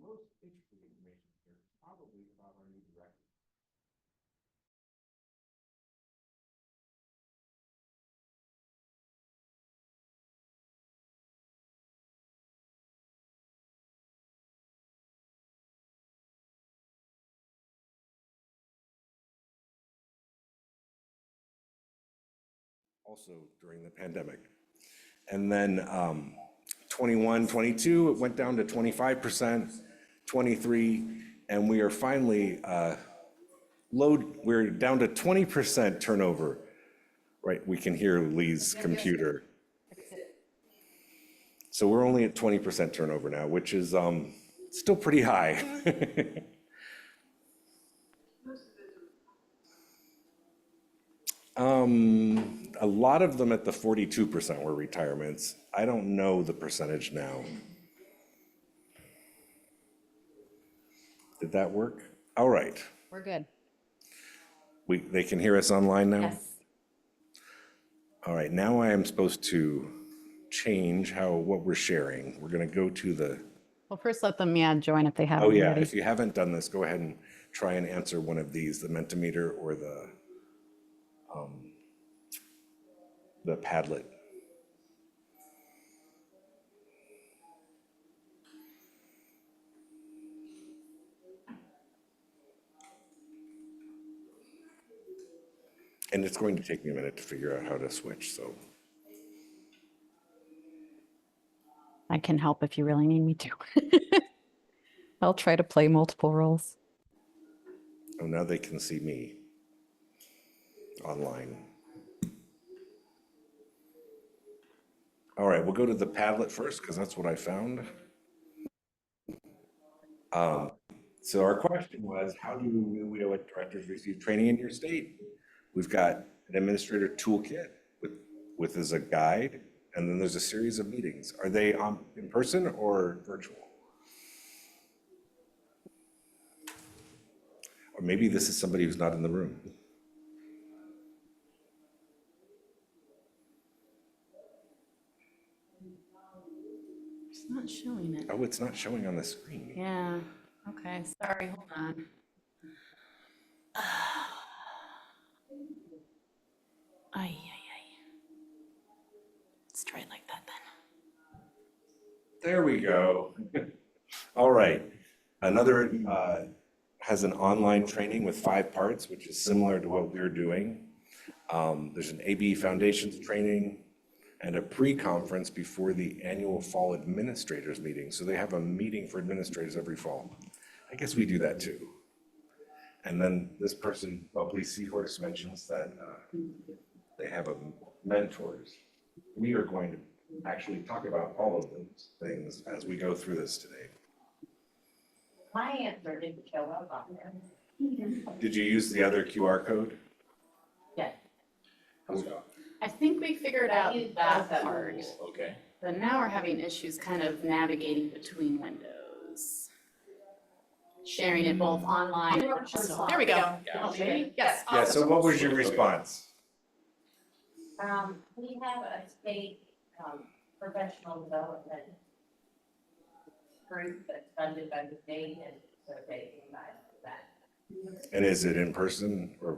most interesting information here is probably about our new director. Also during the pandemic. And then 21, 22, it went down to 25%, 23, and we are finally we're down to 20% turnover. Right, we can hear Lee's computer. So we're only at 20% turnover now, which is still pretty high. A lot of them at the 42% were retirements. I don't know the percentage now. Did that work? All right. We're good. They can hear us online now? Yes. All right, now I am supposed to change what we're sharing. We're going to go to the... Well, first let them, join if they haven't Oh, yeah, already. if you haven't done this, go ahead and try and answer one of these, the Mentimeter or the Padlet. And it's going to take me a minute to figure out how to switch, so. I can help if you really need me to. I'll try to play multiple roles. Oh, now they can see me online. All right, we'll go to the Padlet first because that's what I found. So our question was, how do new WIOA directors receive training in your state? We've got an administrator toolkit with as a guide, and then there's a series of meetings. Are they in person or virtual? Or maybe this is somebody who's not in the room. It's not showing it. Oh, it's not showing on the screen. Yeah. Okay. Sorry. Hold on. Let's try it like that then. There we go. All right. Another has an online training with 5 parts, which is similar to what we're doing. There's an AB Foundations training and a pre-conference before the annual fall administrators meeting. So they have a meeting for administrators every fall. I guess we do that too. And then this person, Police Seahorse, mentions that they have mentors. We are going to actually talk about all of those things as we go through this today. My answer didn't show up on there. Did you use the other QR code? Yeah. I think we figured out that part. Okay. But now we're having issues kind of navigating between windows. Sharing it both online. So, there we go. Okay. Yes. Yeah, so what was your response? We have a state professional development group that's funded by the state, and so they provide that. And is it in person or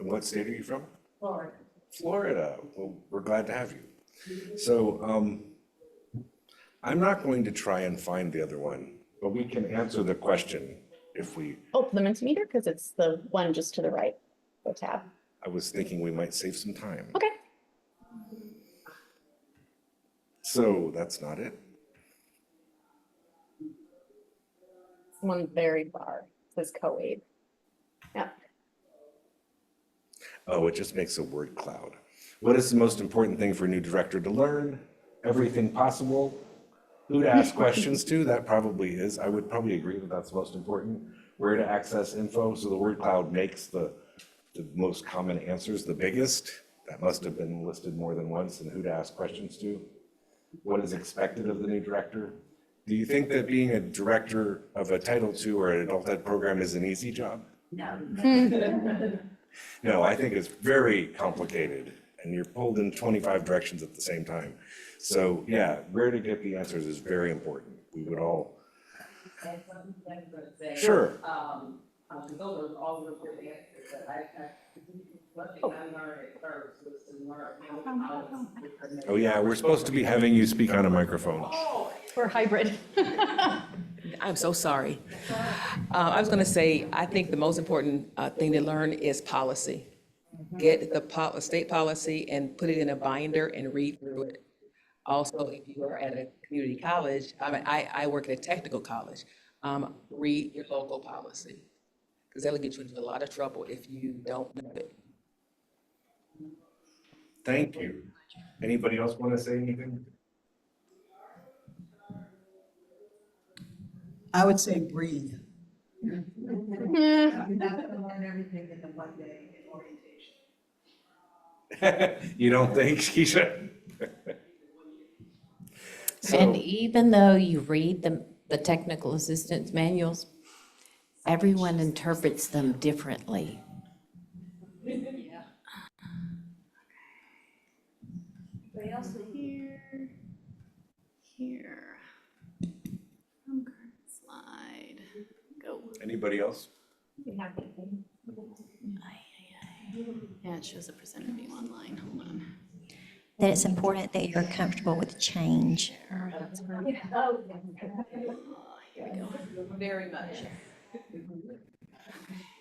what state are you from? Florida. Florida. Well, we're glad to have you. So I'm not going to try and find the other one, but we can answer the question if we. Oh, the Mentimeter, because it's the one just to the right, the tab. I was thinking we might save some time. Okay. So that's not it. One very far. It says co-aid. Yeah. Oh, it just makes a word cloud. What is the most important thing for a new director to learn? Everything possible. Who to ask questions to? That probably is. I would probably agree that that's most important. Where to access info. So the word cloud makes the most common answers the biggest. That must have been listed more than once. And who to ask questions to. What is expected of the new director? Do you think that being a director of a Title II or an adult ed program is an easy job? No. No, I think it's very complicated and you're pulled in 25 directions at the same time. So yeah, where to get the answers is very important. We would all And something that I'm gonna say. Sure. Those are all real good answers, but one thing I learned at first was to learn how. Oh, yeah, we're supposed to be having you speak on a microphone. We're hybrid. I'm so sorry. I was going to say, I think the most important thing to learn is policy. Get the state policy and put it in a binder and read through it. Also, if you are at a community college, I work at a technical college, read your local policy. Because that'll get you into a lot of trouble if you don't know it. Thank you. Anybody else want to say anything? I would say breathe. Yeah. You're not gonna learn everything in the one day in orientation. You don't think, Keisha? And So, even though you read the technical assistance manuals, everyone interprets them differently. Anybody else here? Here. Current slide. Go. anybody else? Yeah, it shows the presenter view online. Hold on. That it's important that you're comfortable with change. Here we go. Very much.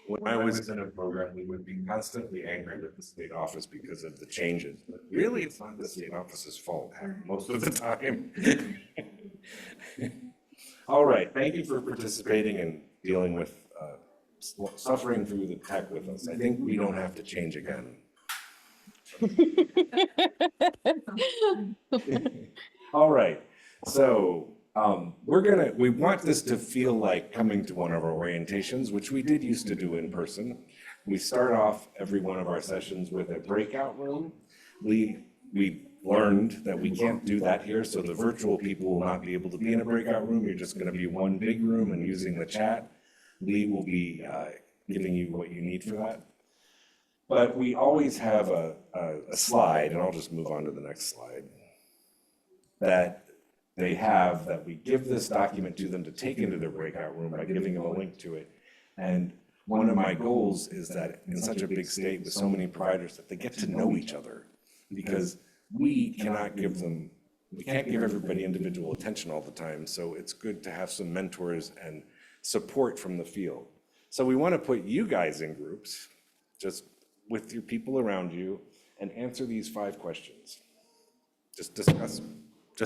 When I was in a program, we would be constantly angry with the state office because of the changes. But really, it's not the state office's fault most of the time. All right, thank you for participating and dealing with, suffering through the tech with us. I think we don't have to change again. All right, so we want this to feel like coming to one of our orientations, which we did used to do in person. We start off every one of our sessions with a breakout room. We learned that we can't do that here, so the virtual people will not be able to be in a breakout room. You're just gonna be one big room and using the chat. Lee will be giving you what you need for that. But we always have a slide, and I'll just move on to the next slide, that they have, that we give this document to them to take into their breakout room by giving them a link to it. And one of my goals is that in such a big state with so many providers, that they get to know each other. Because we can't give everybody individual attention all the time, so it's good to have some mentors and support from the field. So we want to put you guys in groups, just with your people around you, and answer these 5 questions. Just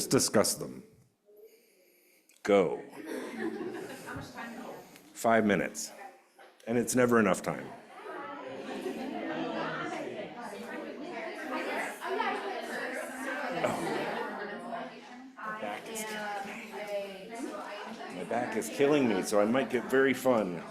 discuss them. Go. 5 minutes. And it's never enough time. My back is killing me, so I might get very fun.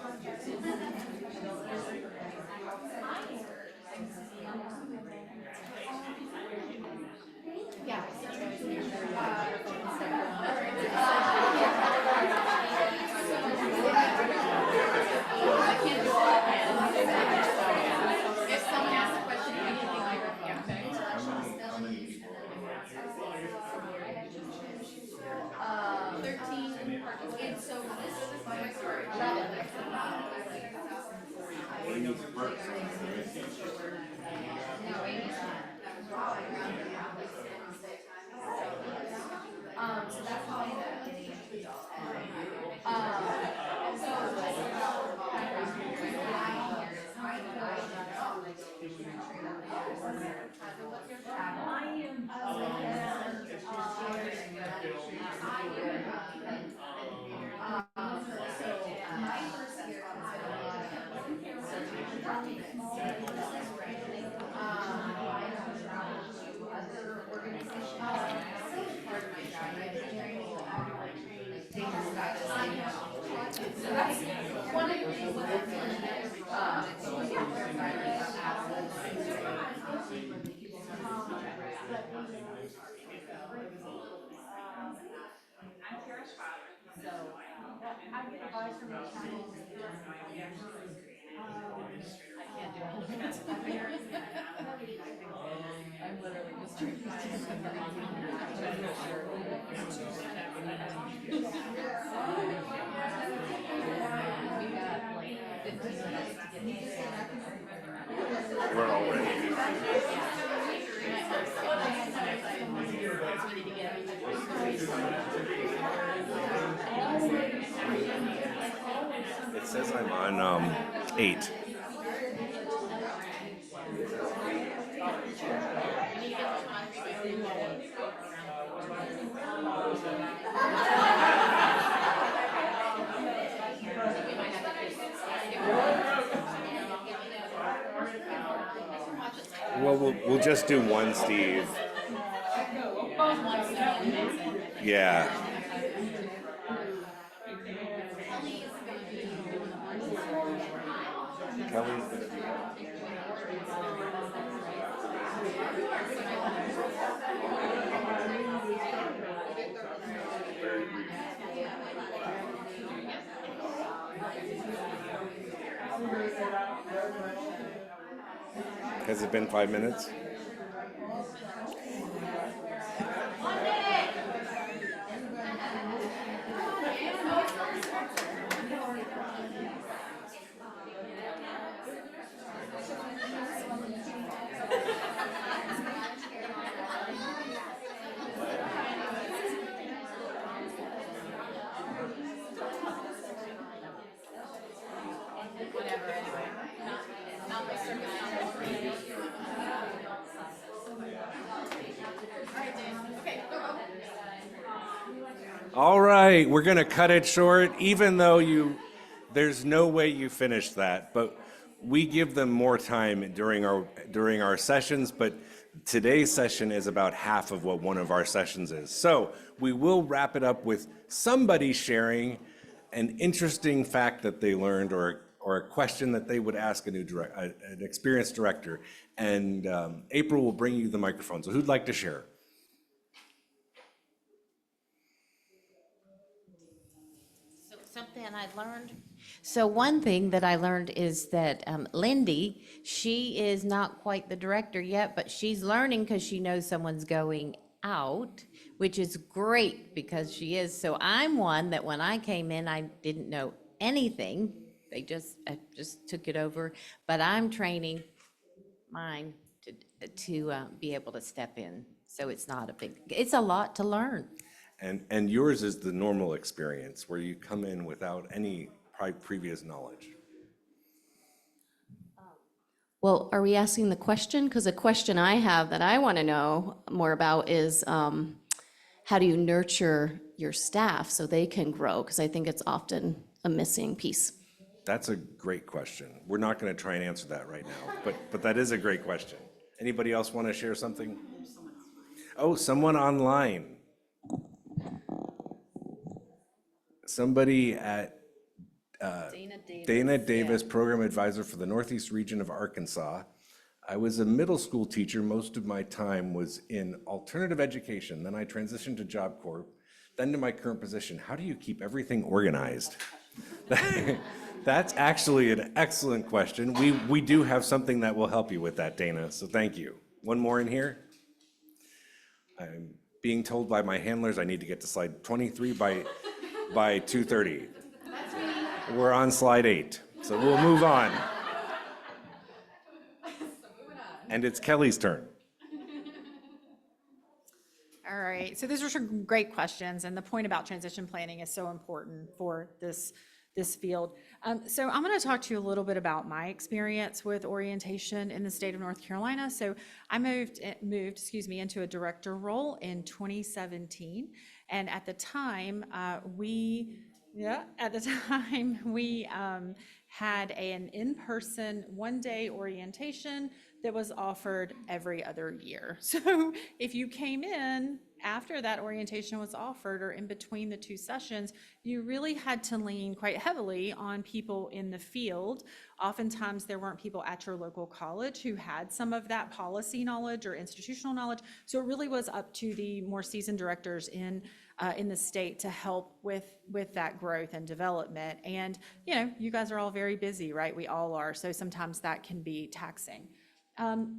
We're all ready. It says I'm on 8. Well, we'll just do one, Steve. Yeah. Kelly's gonna be. Has it been 5 minutes? All right, we're gonna cut it short, even though there's no way you finished that, but we give them more time during our sessions, but today's session is about half of what one of our sessions is. So we will wrap it up with somebody sharing an interesting fact that they learned or a question that they would ask an experienced director. And April will bring you the microphone. So who'd like to share? Something I learned. So one thing that I learned is that Lindy, she is not quite the director yet, but she's learning because she knows someone's going out, which is great because she is. So I'm one that when I came in, I didn't know anything. I just took it over, but I'm training mine to be able to step in. So it's not a big, it's a lot to learn. And yours is the normal experience where you come in without any previous knowledge. Well, are we asking the question? Because a question I have that I want to know more about is how do you nurture your staff so they can grow? Because I think it's often a missing piece. That's a great question. We're not going to try and answer that right now, but that is a great question. Anybody else want to share something? Oh, someone online. Somebody at Dana Davis, Program Advisor for the Northeast Region of Arkansas. I was a middle school teacher. Most of my time was in alternative education. Then I transitioned to Job Corps, then to my current position. How do you keep everything organized? That's actually an excellent question. We do have something that will help you with that, Dana, so thank you. One more in here. I'm being told by my handlers I need to get to slide 23 by 2:30. We're on slide 8, so we'll move on. And it's Kelly's turn. All right, so those are some great questions, and the point about transition planning is so important for this field. So I'm going to talk to you a little bit about my experience with orientation in the state of North Carolina. So I moved into a director role in 2017, and at the time we had an in-person one-day orientation that was offered every other year. So if you came in after that orientation was offered or in between the two sessions, you really had to lean quite heavily on people in the field. Oftentimes there weren't people at your local college who had some of that policy knowledge or institutional knowledge. So it really was up to the more seasoned directors in the state to help with that growth and development. And you guys are all very busy, right? We all are. So sometimes that can be taxing.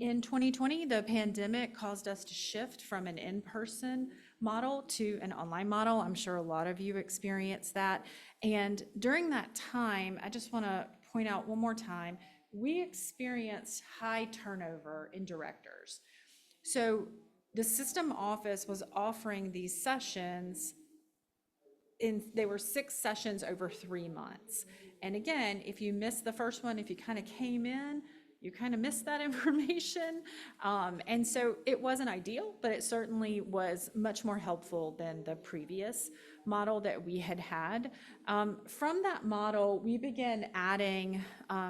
In 2020, the pandemic caused us to shift from an in-person model to an online model. I'm sure a lot of you experienced that. And during that time, I just want to point out one more time, we experienced high turnover in directors. So the system office was offering these sessions they were 6 sessions over 3 months. And again, if you missed the first one, if you kind of came in, you kind of missed that information. And so it wasn't ideal, but it certainly was much more helpful than the previous model that we had had. From that model, we began adding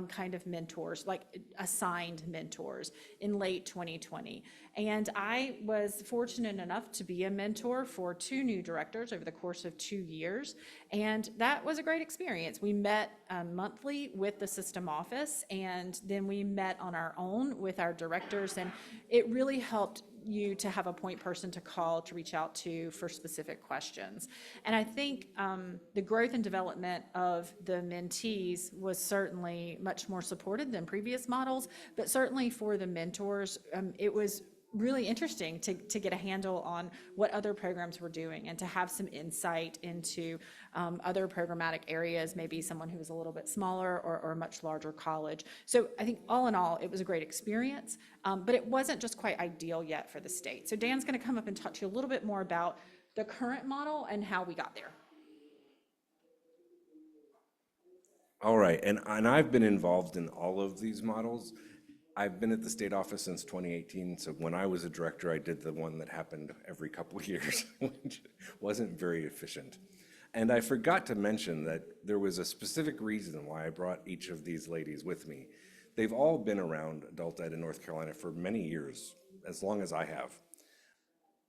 kind of mentors, like assigned mentors in late 2020. And I was fortunate enough to be a mentor for 2 new directors over the course of 2 years. And that was a great experience. We met monthly with the system office, and then we met on our own with our directors. And it really helped you to have a point person to call, to reach out to for specific questions. And I think the growth and development of the mentees was certainly much more supported than previous models, but certainly for the mentors, it was really interesting to get a handle on what other programs were doing and to have some insight into other programmatic areas, maybe someone who was a little bit smaller or a much larger college. So I think all in all, it was a great experience, but it wasn't just quite ideal yet for the state. So Dan's gonna come up and talk to you a little bit more about the current model and how we got there. All right, and I've been involved in all of these models. I've been at the state office since 2018, so when I was a director, I did the one that happened every couple of years, which wasn't very efficient. And I forgot to mention that there was a specific reason why I brought each of these ladies with me. They've all been around adult ed in North Carolina for many years, as long as I have.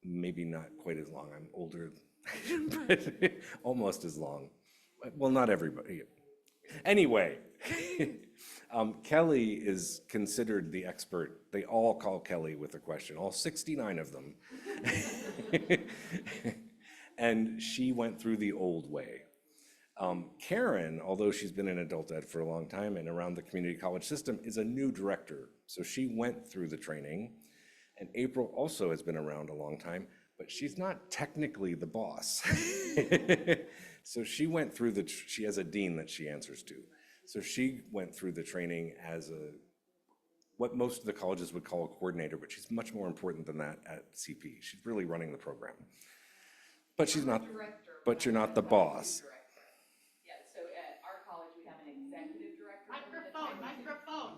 Maybe not quite as long, I'm older, but almost as long. Well, not everybody. Anyway, Kelly is considered the expert. They all call Kelly with a question, all 69 of them. And she went through the old way. Karen, although she's been in adult ed for a long time and around the community college system, is a new director. So she went through the training. And April also has been around a long time, but she's not technically the boss. So she went through she has a dean that she answers to. So she went through the training as what most of the colleges would call a coordinator, but she's much more important than that at CP. She's really running the program. But she's not, but you're not the boss. Yeah, so at our college, we have an executive director. Microphone.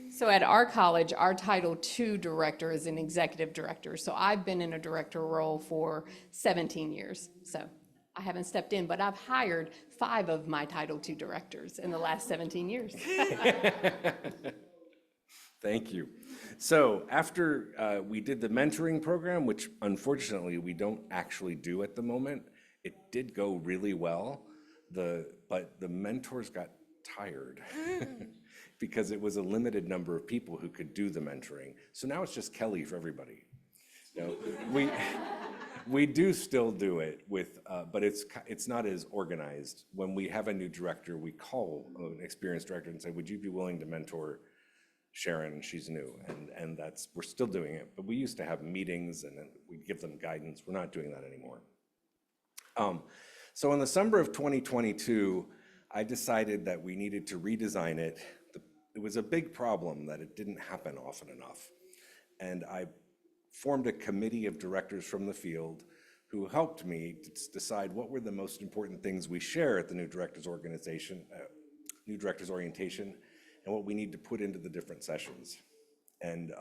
So at our college, our Title II director is an executive director. So I've been in a director role for 17 years. So I haven't stepped in, but I've hired 5 of my Title II directors in the last 17 years. Thank you. So after we did the mentoring program, which unfortunately we don't actually do at the moment, it did go really well. But the mentors got tired because it was a limited number of people who could do the mentoring. So now it's just Kelly for everybody. You know, we do still do it with, but it's not as organized. When we have a new director, we call an experienced director and say, would you be willing to mentor Sharon? She's new, and we're still doing it. But we used to have meetings and we give them guidance. We're not doing that anymore. So in the summer of 2022, I decided that we needed to redesign it. It was a big problem that it didn't happen often enough. And I formed a committee of directors from the field who helped me to decide what were the most important things we share at the new directors orientation, and what we need to put into the different sessions. And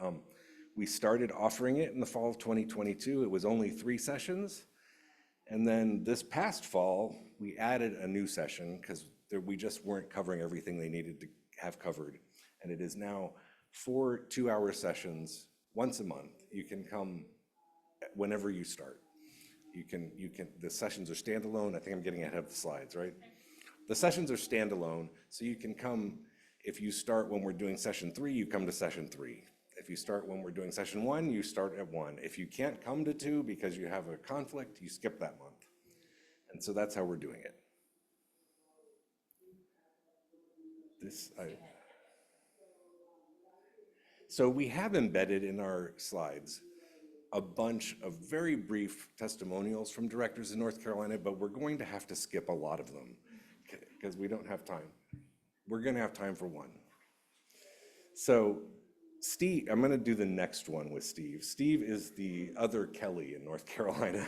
we started offering it in the fall of 2022. It was only 3 sessions. And then this past fall, we added a new session because we just weren't covering everything they needed to have covered. And it is now 4 2-hour sessions once a month. You can come whenever you start. The sessions are standalone. I think I'm getting ahead of the slides, right? The sessions are standalone, so you can come, if you start when we're doing session 3, you come to session 3. If you start when we're doing session 1, you start at 1. If you can't come to 2 because you have a conflict, you skip that month. And so that's how we're doing it. So we have embedded in our slides a bunch of very brief testimonials from directors in North Carolina, but we're going to have to skip a lot of them because we don't have time. We're going to have time for one. So Steve, I'm going to do the next one with Steve. Steve is the other Kelly in North Carolina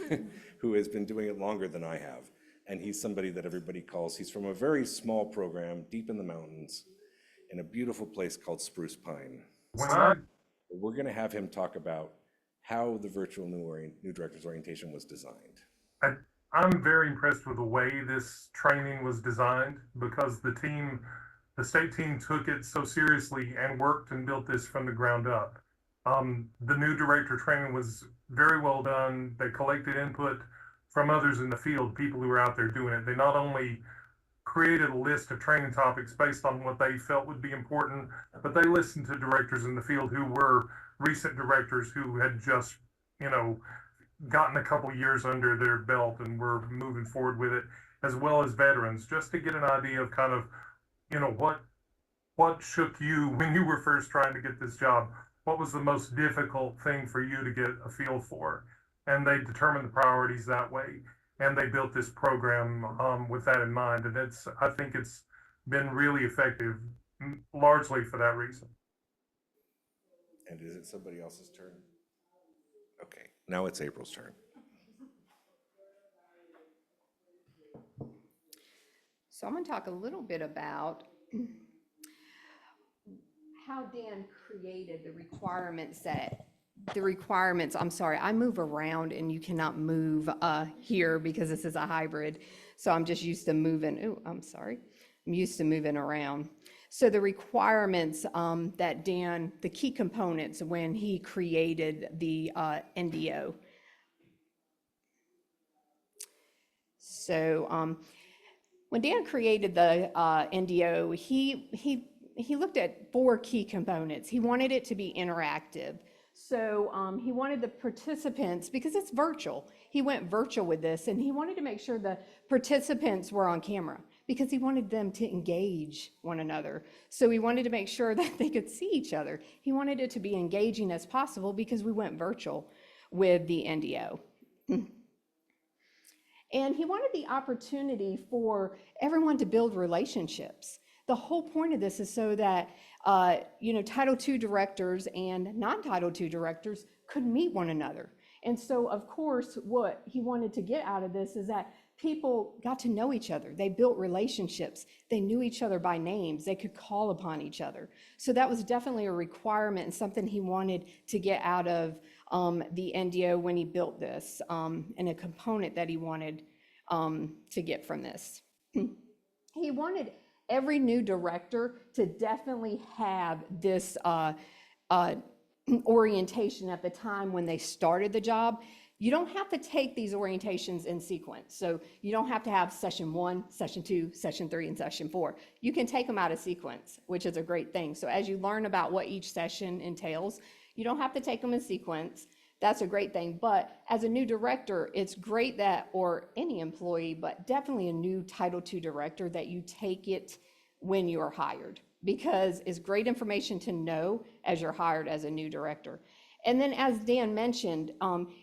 who has been doing it longer than I have. And he's somebody that everybody calls. He's from a very small program deep in the mountains in a beautiful place called Spruce Pine. We're going to have him talk about how the virtual new directors orientation was designed. I'm very impressed with the way this training was designed because the state team took it so seriously and worked and built this from the ground up. The new director training was very well done. They collected input from others in the field, people who were out there doing it. They not only created a list of training topics based on what they felt would be important, but they listened to directors in the field who were recent directors who had just, gotten a couple years under their belt and were moving forward with it, as well as veterans, just to get an idea of kind of, what shook you when you were first trying to get this job? What was the most difficult thing for you to get a feel for? And they determined the priorities that way. And they built this program with that in mind. And I think it's been really effective, largely for that reason. And is it somebody else's turn? Okay, now it's April's turn. So I'm going to talk a little bit about how Dan created the requirements. I'm sorry, I move around and you cannot move here because this is a hybrid. So I'm just used to moving. I'm used to moving around. So the requirements that Dan, the key components when he created the NDO. So when Dan created the NDO, he looked at 4 key components. He wanted it to be interactive. So he wanted the participants, because it's virtual, he went virtual with this, and he wanted to make sure the participants were on camera because he wanted them to engage one another. So he wanted to make sure that they could see each other. He wanted it to be engaging as possible because we went virtual with the NDO. And he wanted the opportunity for everyone to build relationships. The whole point of this is so that Title II directors and non-Title II directors could meet one another. And so, of course, what he wanted to get out of this is that people got to know each other. They built relationships. They knew each other by names. They could call upon each other. So that was definitely a requirement and something he wanted to get out of the NDO when he built this, and a component that he wanted to get from this. He wanted every new director to definitely have this orientation at the time when they started the job. You don't have to take these orientations in sequence. So you don't have to have session 1, session 2, session 3, and session 4. You can take them out of sequence, which is a great thing. So as you learn about what each session entails, you don't have to take them in sequence. That's a great thing. But as a new director, it's great that, or any employee, but definitely a new Title II director, that you take it when you are hired, because it's great information to know as you're hired as a new director. And then, as Dan mentioned,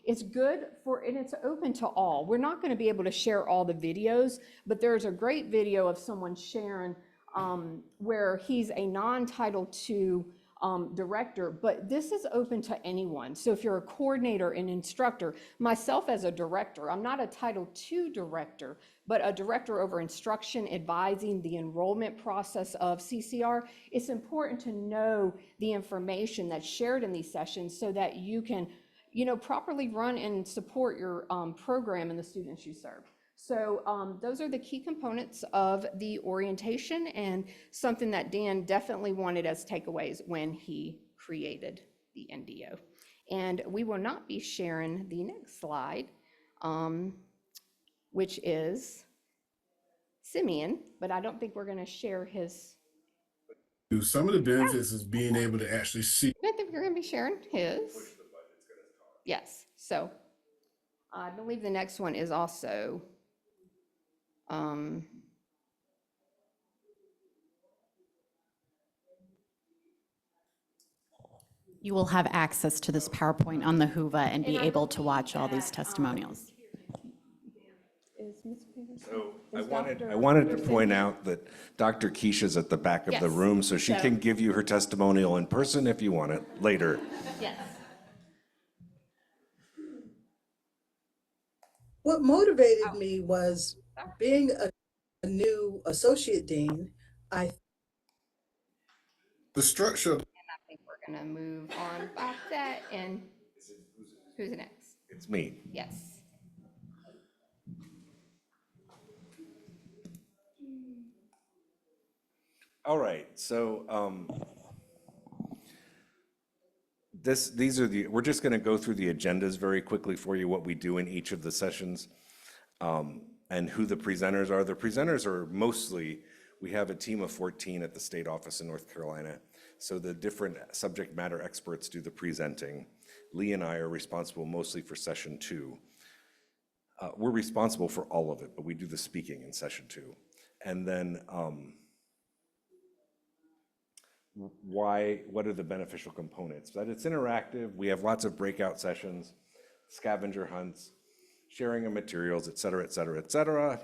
it's good for, and it's open to all. We're not going to be able to share all the videos, but there's a great video of someone sharing where he's a non-Title II director, but this is open to anyone. So if you're a coordinator, an instructor, myself as a director, I'm not a Title II director, but a director over instruction, advising the enrollment process of CCR. It's important to know the information that's shared in these sessions so that you can, properly run and support your program and the students you serve. So those are the key components of the orientation, and something that Dan definitely wanted as takeaways when he created the NDO. And we will not be sharing the next slide, which is Simeon, but I don't think we're going to share his. Some of the benefits is being able to actually see. I think we're going to be sharing his. Yes. So I believe the next one is also. You will have access to this PowerPoint on the Whova and be able to watch all these testimonials. Is Ms. Peters? So I wanted to point out that Dr. Keisha's at the back of the Yes. room, so she So- can give you her testimonial in person if you want it later. Yes. What motivated me was being a new associate dean. The structure. And I think we're gonna move on past that, and who's next? It's me. Yes. All right, so we're just going to go through the agendas very quickly for you, what we do in each of the sessions, and who the presenters are. The presenters are mostly, we have a team of 14 at the state office in North Carolina, so the different subject matter experts do the presenting. Lee and I are responsible mostly for session 2. We're responsible for all of it, but we do the speaking in session 2. And then what are the beneficial components? That it's interactive, we have lots of breakout sessions, scavenger hunts, sharing of materials, et cetera, et cetera, et cetera.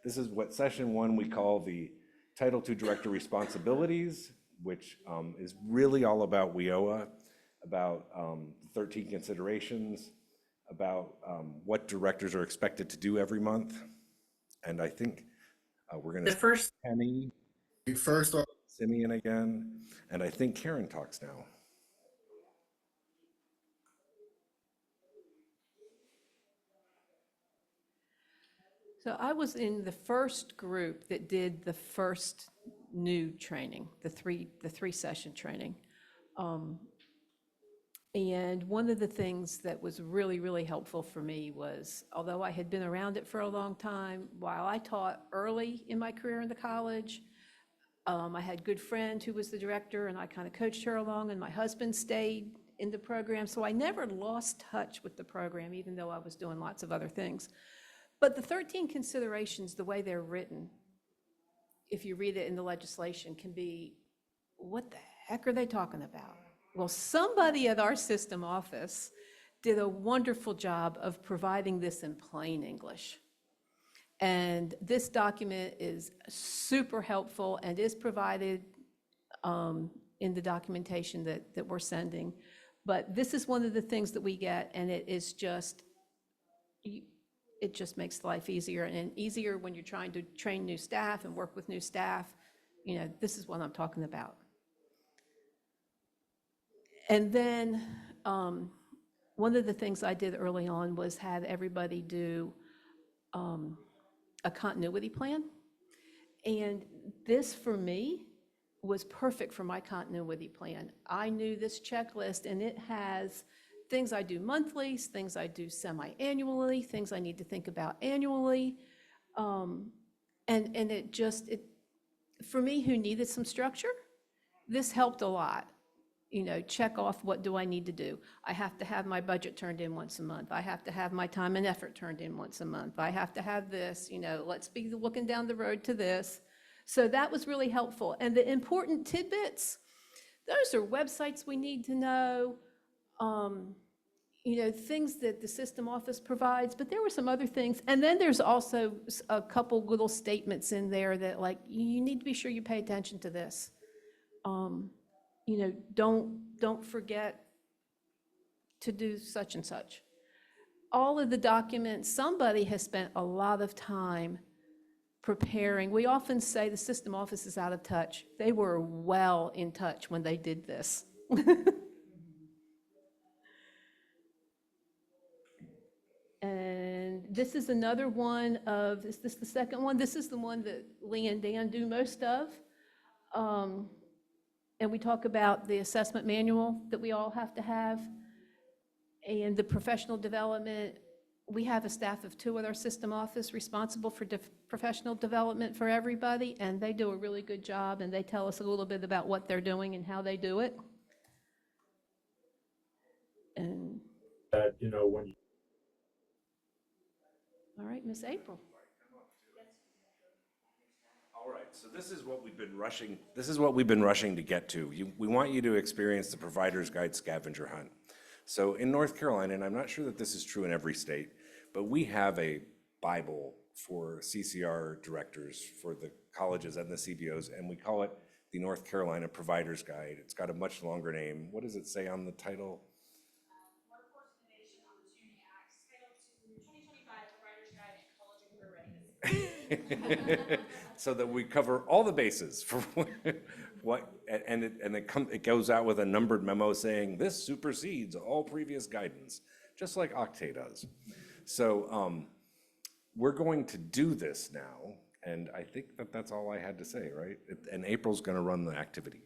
This is what session 1 we call the Title II Director Responsibilities, which is really all about WIOA, about 13 considerations, about what directors are expected to do every month. And I think we're gonna Penny. First off, Simeon again, and I think Karen talks now. So I was in the first group that did the first new training, the three session training. And one of the things that was really, really helpful for me was, although I had been around it for a long time, while I taught early in my career in the college, I had a good friend who was the director, and I kind of coached her along, and my husband stayed in the program. So I never lost touch with the program, even though I was doing lots of other things. But the 13 considerations, the way they're written, if you read it in the legislation, can be, what the heck are they talking about? Well, somebody at our system office did a wonderful job of providing this in plain English. And this document is super helpful and is provided in the documentation that we're sending. But this is one of the things that we get, and it is just, it just makes life easier, and easier when you're trying to train new staff and work with new staff. You know, this is what I'm talking about. And then one of the things I did early on was have everybody do a continuity plan. And this, for me, was perfect for my continuity plan. I knew this checklist, and it has things I do monthly, things I do semi-annually, things I need to think about annually. And it, for me, who needed some structure, this helped a lot. You know, check off, what do I need to do? I have to have my budget turned in once a month. I have to have my time and effort turned in once a month. I have to have this, you know, let's be looking down the road to this. So that was really helpful. And the important tidbits, those are websites we need to know, you know, things that the system office provides, but there were some other things. And then there's also a couple little statements in there that, like, you need to be sure you pay attention to this. You know, don't forget to do such and such. All of the documents, somebody has spent a lot of time preparing. We often say the system office is out of touch. They were well in touch when they did this. And this is another one of, is this the second one? This is the one that Lee and Dan do most of. And we talk about the assessment manual that we all have to have, and the professional development. We have a staff of 2 at our system office responsible for professional development for everybody, and they do a really good job, and they tell us a little bit about what they're doing and how they do it. And you know, when all right, Miss April. All right, so this is what we've been rushing. This is what we've been rushing to get to. We want you to experience the Provider's Guide Scavenger Hunt. So in North Carolina, and I'm not sure that this is true in every state, but we have a Bible for CCR directors for the colleges and the CBOs, and we call it the North Carolina Providers Guide. It's got a much longer name. What does it say on the title? Workforce Innovation Opportunity Act, Title II, 2025 Providers Guide and College and Career Readiness. So that we cover all the bases for what, and it goes out with a numbered memo saying this supersedes all previous guidance, just like Octave does. So we're going to do this now, and I think that that's all I had to say, right? And April's going to run the activity.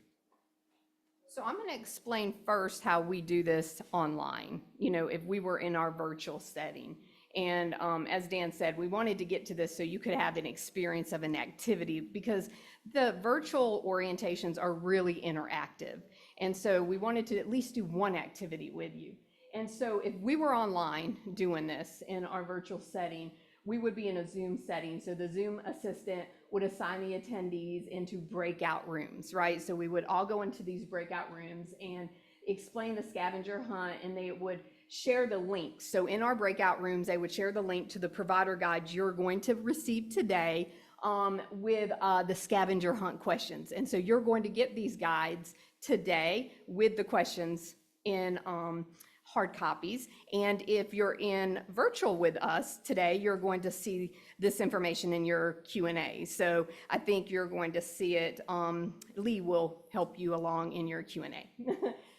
So I'm going to explain first how we do this online, if we were in our virtual setting. And as Dan said, we wanted to get to this so you could have an experience of an activity, because the virtual orientations are really interactive. And so we wanted to at least do one activity with you. And so if we were online doing this in our virtual setting, we would be in a Zoom setting. So the Zoom assistant would assign the attendees into breakout rooms, right? So we would all go into these breakout rooms and explain the scavenger hunt, and they would share the link. So in our breakout rooms, they would share the link to the provider guide you're going to receive today with the scavenger hunt questions. And so you're going to get these guides today with the questions in hard copies. And if you're in virtual with us today, you're going to see this information in your Q&A. So I think you're going to see it. Lee will help you along in your Q&A.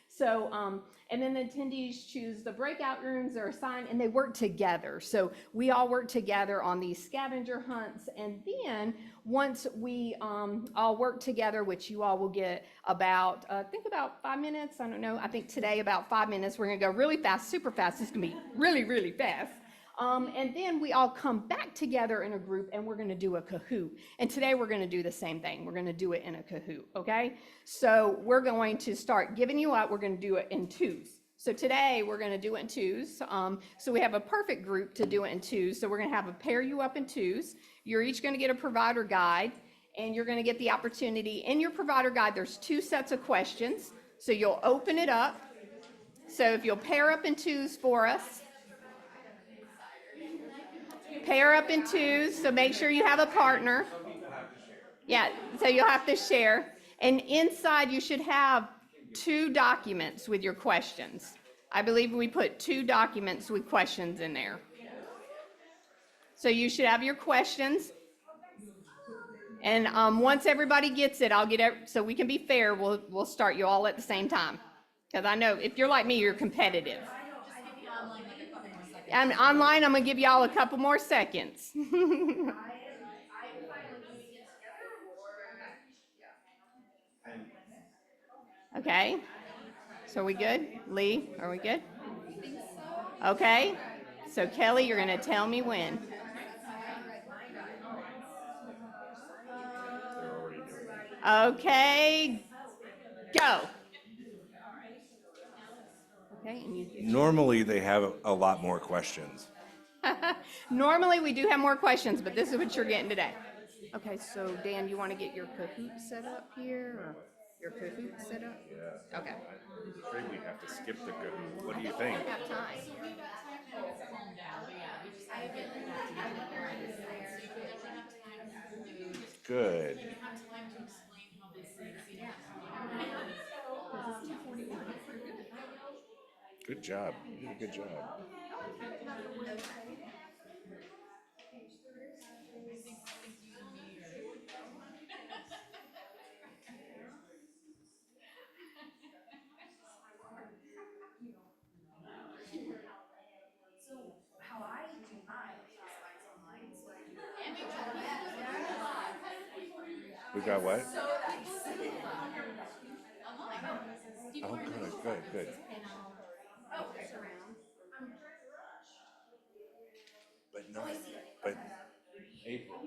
So, and then the attendees choose the breakout rooms they're assigned, and they work together. So we all work together on these scavenger hunts. And then once we all work together, which you all will get about, think about 5 minutes. I don't know. I think today about 5 minutes. We're going to go really fast, super fast. It's going to be really, really fast. And then we all come back together in a group, and we're going to do a Kahoot. And today we're going to do the same thing. We're going to do it in a Kahoot, okay? So we're going to start giving you up. We're going to do it in twos. So today we're going to do it in twos. So we have a perfect group to do it in twos. So we're going to have a pair you up in twos. You're each going to get a provider guide, and you're going to get the opportunity. In your provider guide, there's 2 sets of questions. So you'll open it up. So if you'll pair up in twos for us. Pair up in twos, so make sure you have a partner. Yeah, so you'll have to share. And inside you should have 2 documents with your questions. I believe we put 2 documents with questions in there. So you should have your questions. And once everybody gets it, I'll get it, so we can be fair, we'll start you all at the same time. Because I know if you're like me, you're competitive. And online, I'm going to give y'all a couple more seconds. Okay. So are we good? Lee, are we good? Okay. So Kelly, you're going to tell me when. Okay. Go. Okay. And Normally, they have a lot more questions. Normally, we do have more questions, but this is what you're getting today. Okay, so Dan, you want to get your Kahoot set up here? Or your Kahoot set up? Yeah. Okay. I'm afraid we have to skip the Kahoot. What do you think? We have time. Good. Good job. You did a good job. We got what? Oh, good. But no, but April.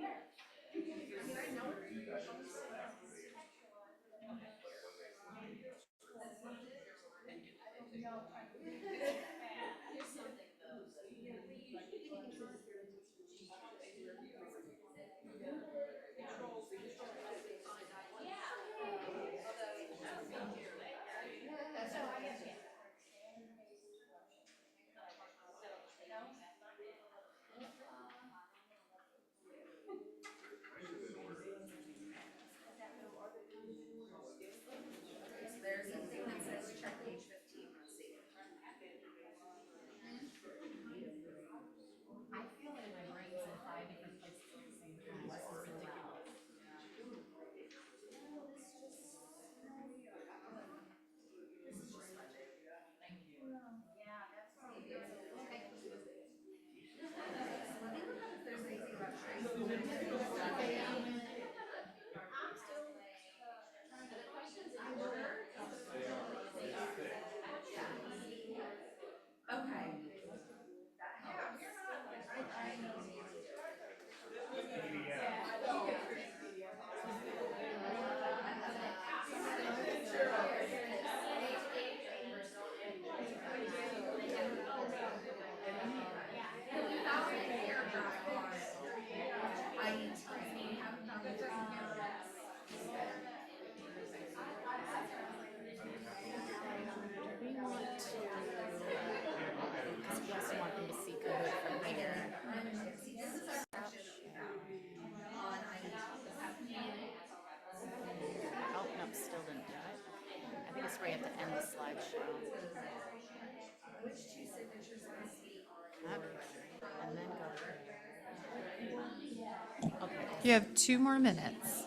You have 2 more minutes.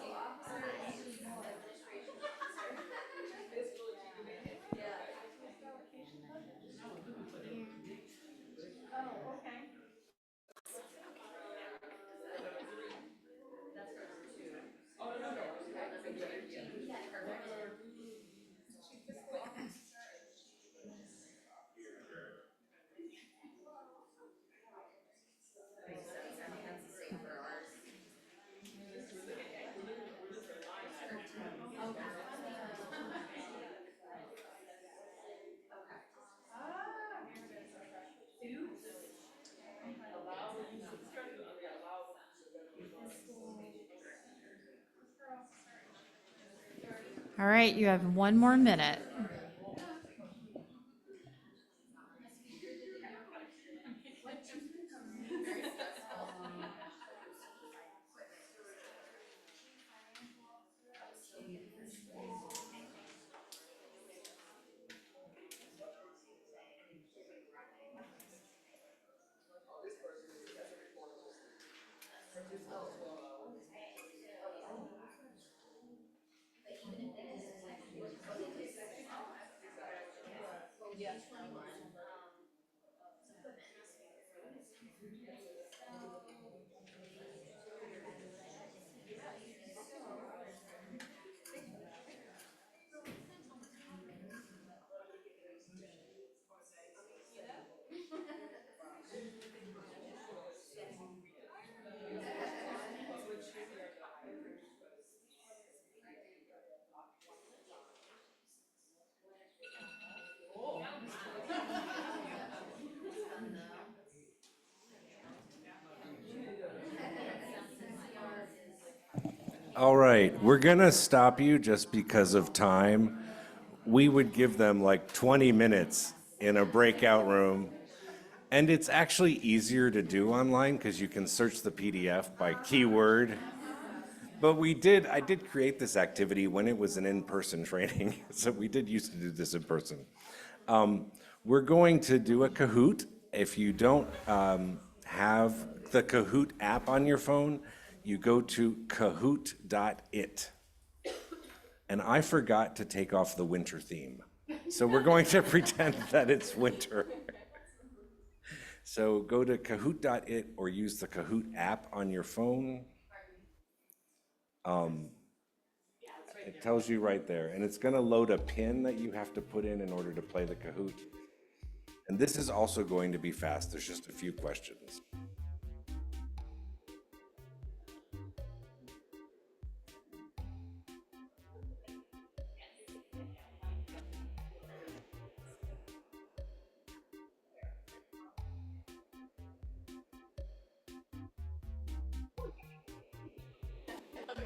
All right, you have 1 more minute. All right, we're gonna stop you just because of time. We would give them like 20 minutes in a breakout room. And it's actually easier to do online because you can search the PDF by keyword. But I did create this activity when it was an in-person training. So we did used to do this in person. We're going to do a Kahoot. If you don't have the Kahoot app on your phone, you go to kahoot.it. And I forgot to take off the winter theme. So we're going to pretend that it's winter. So go to kahoot.it or use the Kahoot app on your phone. It tells you right there, and it's gonna load a pin that you have to put in order to play the Kahoot. And this is also going to be fast. There's just a few questions.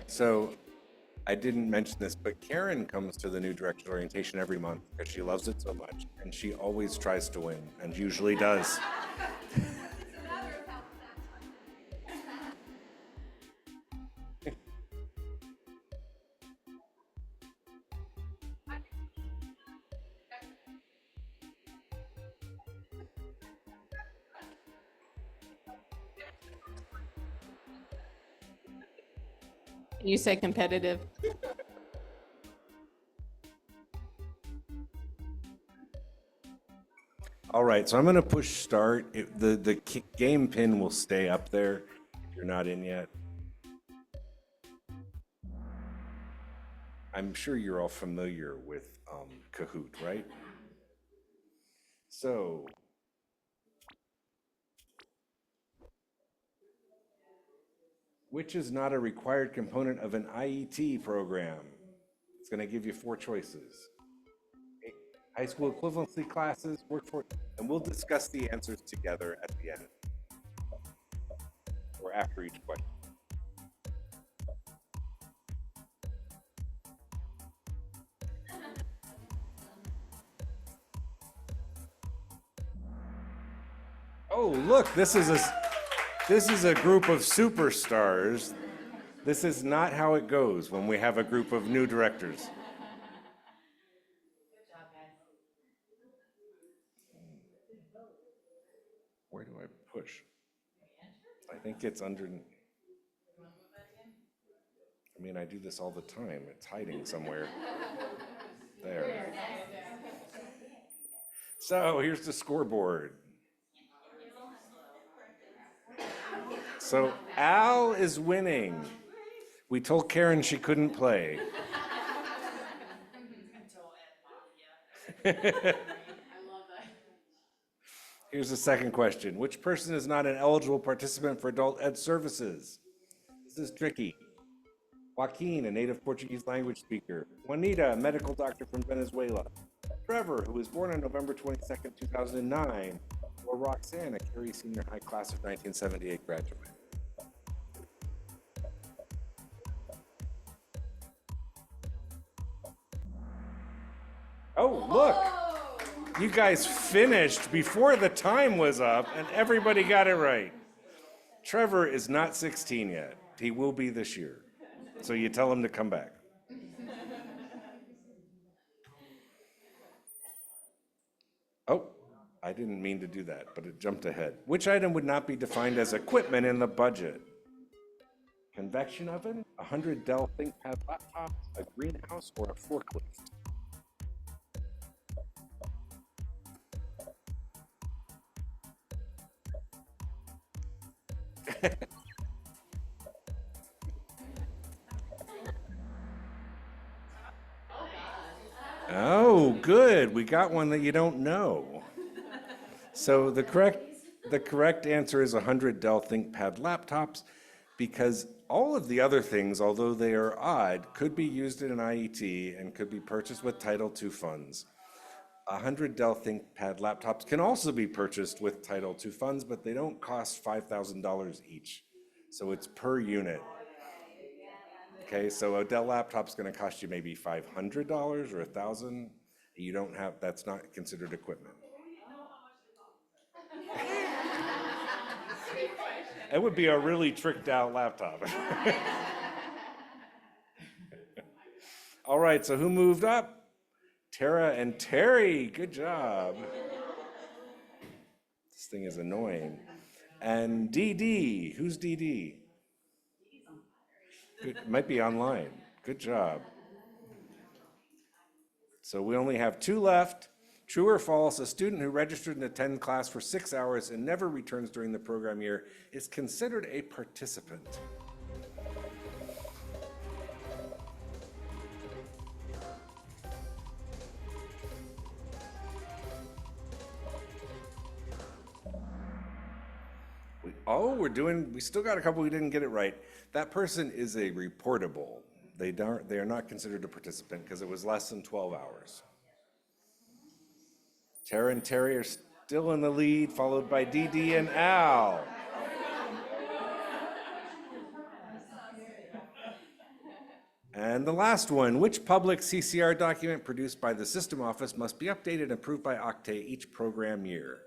So I didn't mention this, but Karen comes to the new director's orientation every month because she loves it so much, and she always tries to win, and usually does. You say competitive. All right, so I'm gonna push start. The game pin will stay up there if you're not in yet. I'm sure you're all familiar with Kahoot, right? So, which is not a required component of an IET program? It's going to give you 4 choices. High school equivalency classes, workforce, and we'll discuss the answers together at the end or after each question. Oh, look, this is a group of superstars. This is not how it goes when we have a group of new directors. Where do I push? I think it's under. I mean, I do this all the time. It's hiding somewhere. There. So here's the scoreboard. So Al is winning. We told Karen she couldn't play. Here's the second question. Which person is not an eligible participant for adult ed services? This is tricky. Joaquin, a native Portuguese language speaker. Juanita, a medical doctor from Venezuela. Trevor, who was born on November 22nd, 2009. Or Roxanne, a Cary Senior High Class of 1978 graduate. Oh, look! You guys finished before the time was up and everybody got it right. Trevor is not 16 yet. He will be this year. So you tell him to come back. Oh, I didn't mean to do that, but it jumped ahead. Which item would not be defined as equipment in the budget? Convection oven, 100 Dell ThinkPad laptops, a greenhouse, or a forklift? Oh, good. We got one that you don't know. So the correct answer is 100 Dell ThinkPad laptops, because all of the other things, although they are odd, could be used in an IET and could be purchased with Title II funds. 100 Dell ThinkPad laptops can also be purchased with Title II funds, but they don't cost $5,000 each. So it's per unit. Okay, so a Dell laptop's gonna cost you maybe $500 or $1,000. You don't have, that's not considered equipment. It would be a really tricked out laptop. All right, so who moved up? Tara and Terry, good job. This thing is annoying. And DD, who's DD? Good, might be online. Good job. So we only have two left. True or false, a student who registered and attended class for 6 hours and never returns during the program year is considered a participant. We still got a couple we didn't get it right. That person is a reportable. They are not considered a participant because it was less than 12 hours. Tara and Terry are still in the lead, followed by DD and Al. And the last one, which public CCR document produced by the System Office must be updated and approved by Octave each program year?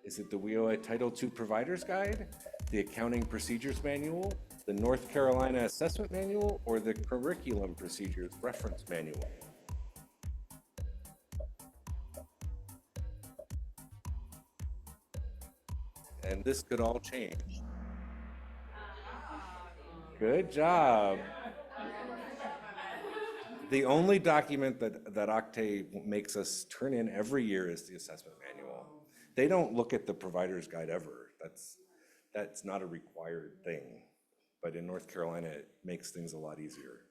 Is it the WIOA Title II Provider's Guide, the Accounting Procedures Manual, the North Carolina Assessment Manual, or the Curriculum Procedures Reference Manual? And this could all change. Good job. The only document that Octave makes us turn in every year is the assessment manual. They don't look at the provider's guide ever. That's not a required thing. But in North Carolina, it makes things a lot easier.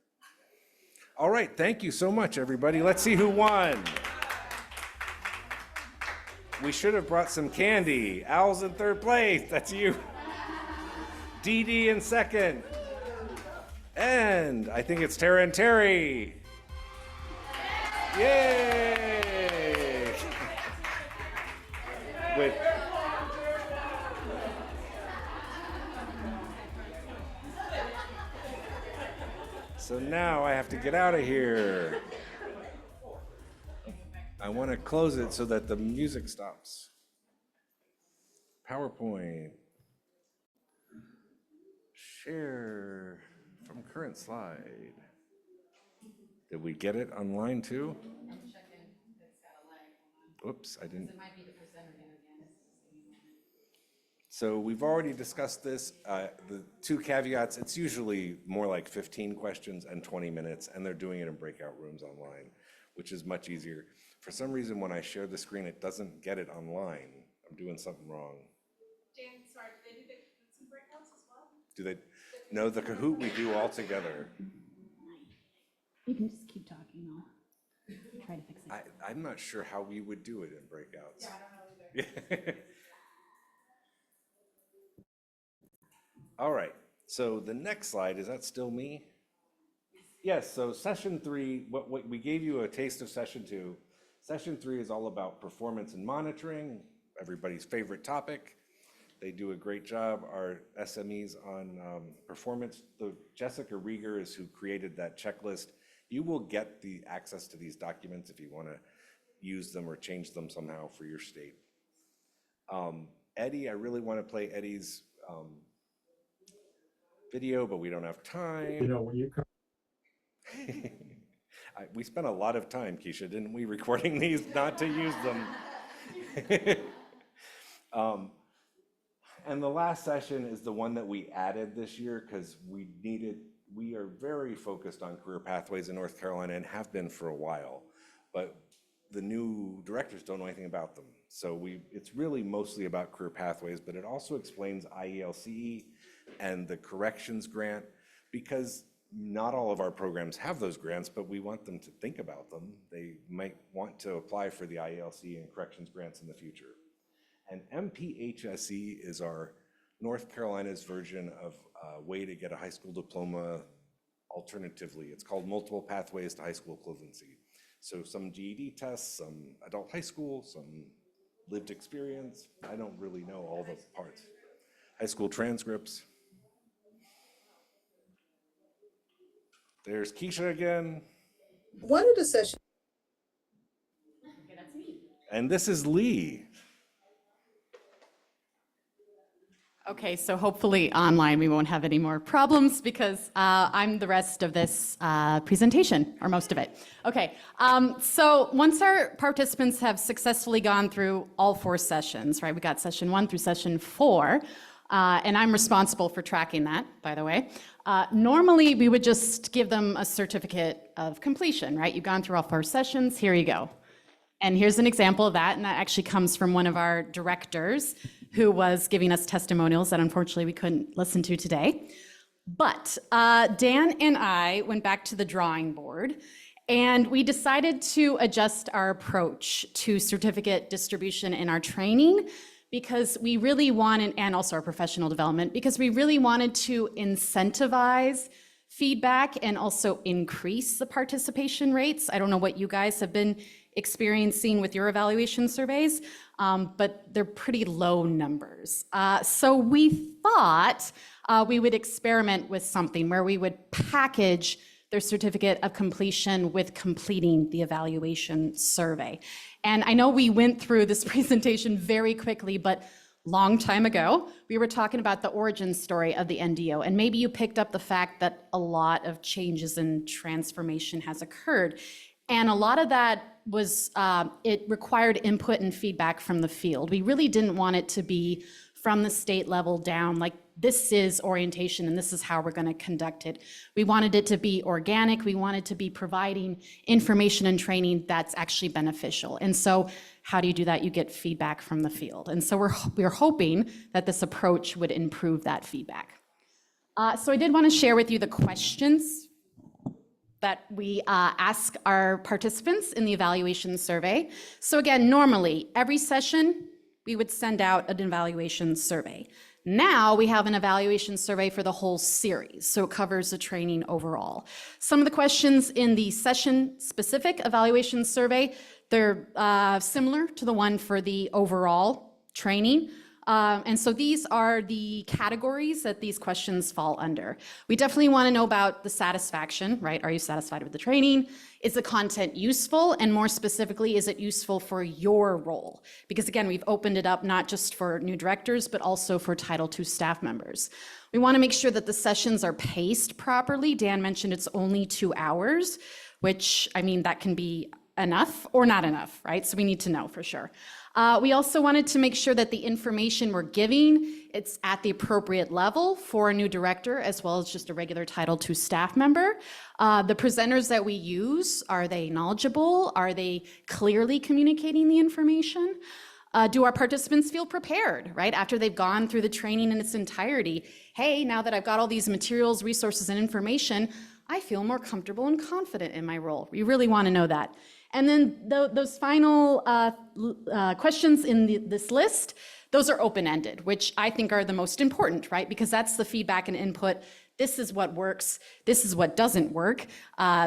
All right, thank you so much, everybody. Let's see who won. We should have brought some candy. Al's in third place. That's you. DD in second. And I think it's Tara and Terry. Yay! Wait. So now I have to get out of here. I want to close it so that the music stops. PowerPoint. Share from current slide. Did we get it online too? I'm checking. It's got a lag. Oops, I didn't. It might be the presenter again. So we've already discussed this. The two caveats, it's usually more like 15 questions and 20 minutes, and they're doing it in breakout rooms online, which is much easier. For some reason, when I share the screen, it doesn't get it online. I'm doing something wrong. Dan, sorry, do they do some breakouts as well? Do they? No, the Kahoot we do all together. You can just keep talking, I'll try to fix it. I'm not sure how we would do it in breakouts. Yeah, I don't know either. All right, so the next slide, is that still me? Yes, so session 3, what we gave you a taste of session 2. Session 3 is all about performance and monitoring, everybody's favorite topic. They do a great job. Our SMEs on performance, Jessica Rieger is who created that checklist. You will get the access to these documents if you want to use them or change them somehow for your state. Eddie, I really want to play Eddie's video, but we don't have time. You know, when you come. We spent a lot of time, Keisha, didn't we, recording these not to use them? And the last session is the one that we added this year because we are very focused on career pathways in North Carolina and have been for a while, but the new directors don't know anything about them. So it's really mostly about career pathways, but it also explains IELCE and the corrections grant, because not all of our programs have those grants, but we want them to think about them. They might want to apply for the IELCE and corrections grants in the future. And MPHSE is our North Carolina's version of a way to get a high school diploma alternatively. It's called Multiple Pathways to High School Equivalency. So some GED tests, some adult high school, some lived experience. I don't really know all the parts. High school transcripts. There's Keisha again. One of the sessions. Okay, that's me. And this is Lee. Okay, so hopefully online we won't have any more problems because I'm the rest of this presentation, or most of it. Okay, so once our participants have successfully gone through all 4 sessions, right? We got session 1 through session 4, and I'm responsible for tracking that, by the way. Normally we would just give them a certificate of completion, right? You've gone through all 4 sessions, here you go. And here's an example of that, and that actually comes from one of our directors who was giving us testimonials that unfortunately we couldn't listen to today. But Dan and I went back to the drawing board and we decided to adjust our approach to certificate distribution in our training because we really wanted, and also our professional development, because we really wanted to incentivize feedback and also increase the participation rates. I don't know what you guys have been experiencing with your evaluation surveys, but they're pretty low numbers. So we thought we would experiment with something where we would package their certificate of completion with completing the evaluation survey. And I know we went through this presentation very quickly, but long time ago, we were talking about the origin story of the NDO, and maybe you picked up the fact that a lot of changes and transformation has occurred. And a lot of that was, it required input and feedback from the field. We really didn't want it to be from the state level down, like this is orientation and this is how we're gonna conduct it. We wanted it to be organic. We wanted to be providing information and training that's actually beneficial. And so how do you do that? You get feedback from the field. And so we're hoping that this approach would improve that feedback. So I did wanna share with you the questions that we ask our participants in the evaluation survey. So again, normally, every session, we would send out an evaluation survey. Now we have an evaluation survey for the whole series, so it covers the training overall. Some of the questions in the session-specific evaluation survey, they're similar to the one for the overall training. And so these are the categories that these questions fall under. We definitely want to know about the satisfaction, right? Are you satisfied with the training? Is the content useful? And more specifically, is it useful for your role? Because again, we've opened it up not just for new directors, but also for Title II staff members. We want to make sure that the sessions are paced properly. Dan mentioned it's only 2 hours, which, I mean, that can be enough or not enough, right? So we need to know for sure. We also wanted to make sure that the information we're giving, it's at the appropriate level for a new director, as well as just a regular Title II staff member. The presenters that we use, are they knowledgeable? Are they clearly communicating the information? Do our participants feel prepared, right? After they've gone through the training in its entirety, hey, now that I've got all these materials, resources, and information, I feel more comfortable and confident in my role. We really want to know that. And then those final questions in this list, those are open-ended, which I think are the most important, right? Because that's the feedback and input. This is what works. This is what doesn't work.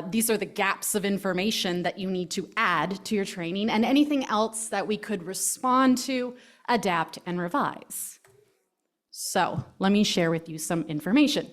These are the gaps of information that you need to add to your training, and anything else that we could respond to, adapt, and revise. So let me share with you some information.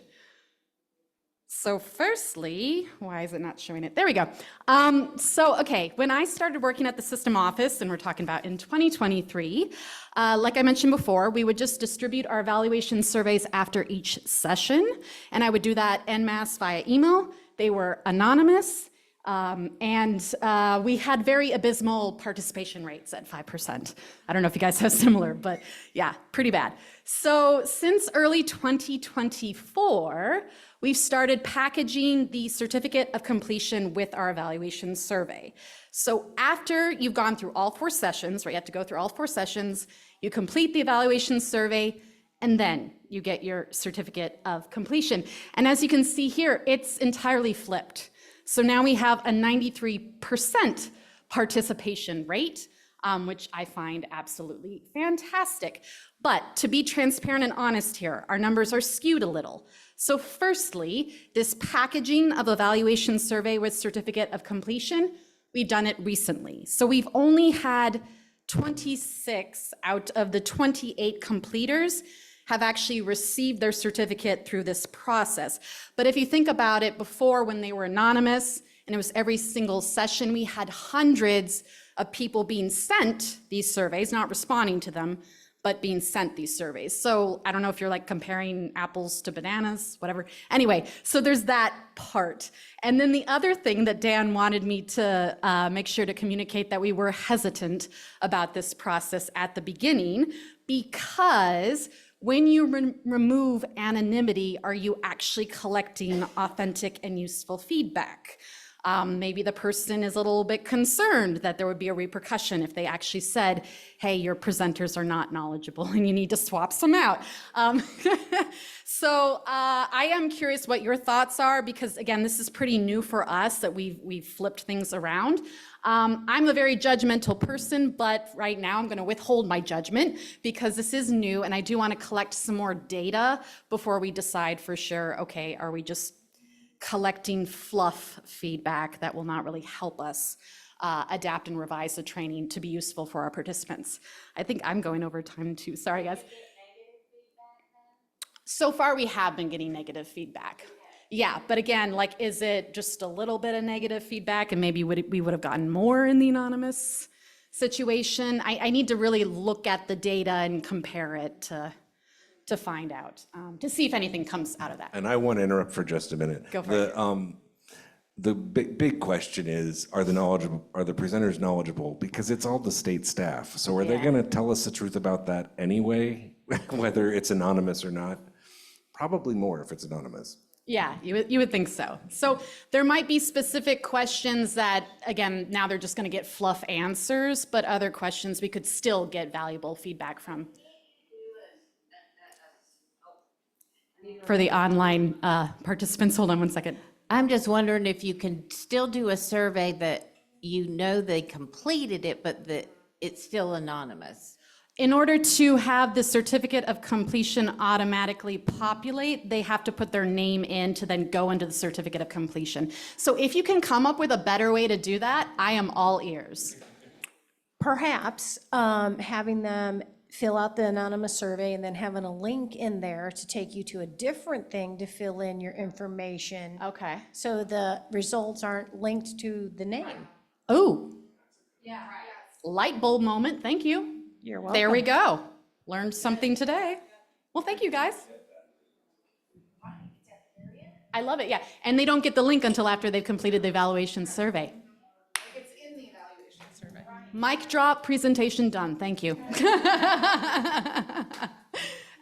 So firstly, why is it not showing it? There we go. Okay, when I started working at the system office, and we're talking about in 2023, like I mentioned before, we would just distribute our evaluation surveys after each session, and I would do that en masse via email. They were anonymous, and we had very abysmal participation rates at 5%. I don't know if you guys have similar, but yeah, pretty bad. So since early 2024, we've started packaging the certificate of completion with our evaluation survey. So after you've gone through all 4 sessions, right, you have to go through all 4 sessions, you complete the evaluation survey, and then you get your certificate of completion. And as you can see here, it's entirely flipped. So now we have a 93% participation rate, which I find absolutely fantastic. But to be transparent and honest here, our numbers are skewed a little. So firstly, this packaging of evaluation survey with certificate of completion, we've done it recently. So we've only had 26 out of the 28 completers have actually received their certificate through this process. But if you think about it, before when they were anonymous and it was every single session, we had hundreds of people being sent these surveys, not responding to them, but being sent these surveys. So I don't know if you're like comparing apples to bananas, whatever. Anyway, so there's that part. And then the other thing that Dan wanted me to make sure to communicate, that we were hesitant about this process at the beginning, because when you remove anonymity, are you actually collecting authentic and useful feedback? Maybe the person is a little bit concerned that there would be a repercussion if they actually said, hey, your presenters are not knowledgeable and you need to swap some out. So I am curious what your thoughts are, because again, this is pretty new for us that we've flipped things around. I'm a very judgmental person, but right now I'm going to withhold my judgment because this is new and I do want to collect some more data before we decide for sure, okay, are we just collecting fluff feedback that will not really help us adapt and revise the training to be useful for our participants. I think I'm going over time too. Sorry, guys. So far, we have been getting negative feedback. Yeah, but again, like, is it just a little bit of negative feedback and maybe we would have gotten more in the anonymous situation? I need to really look at the data and compare it to find out, to see if anything comes out of that. And I want to interrupt for just a minute. Go for it. The big question is, are the presenters knowledgeable? Because it's all the state staff. So are they going to tell us the truth about that anyway, whether it's anonymous or not? Probably more if it's anonymous. Yeah, you would think so. So there might be specific questions that, again, now they're just going to get fluff answers, but other questions we could still get valuable feedback from. For the online participants, hold on one second. I'm just wondering if you can still do a survey that you know they completed it, but that it's still anonymous. In order to have the certificate of completion automatically populate, they have to put their name in to then go into the certificate of completion. So if you can come up with a better way to do that, I am all ears. Perhaps having them fill out the anonymous survey and then having a link in there to take you to a different thing to fill in your information. Okay. So the results aren't linked to the name. Oh. Yeah, right. Light bulb moment, thank you. You're welcome. There we go. Learned something today. Well, thank you, guys. I love it, yeah. And they don't get the link until after they've completed the evaluation survey. It's in the Mic drop, presentation done. Thank you.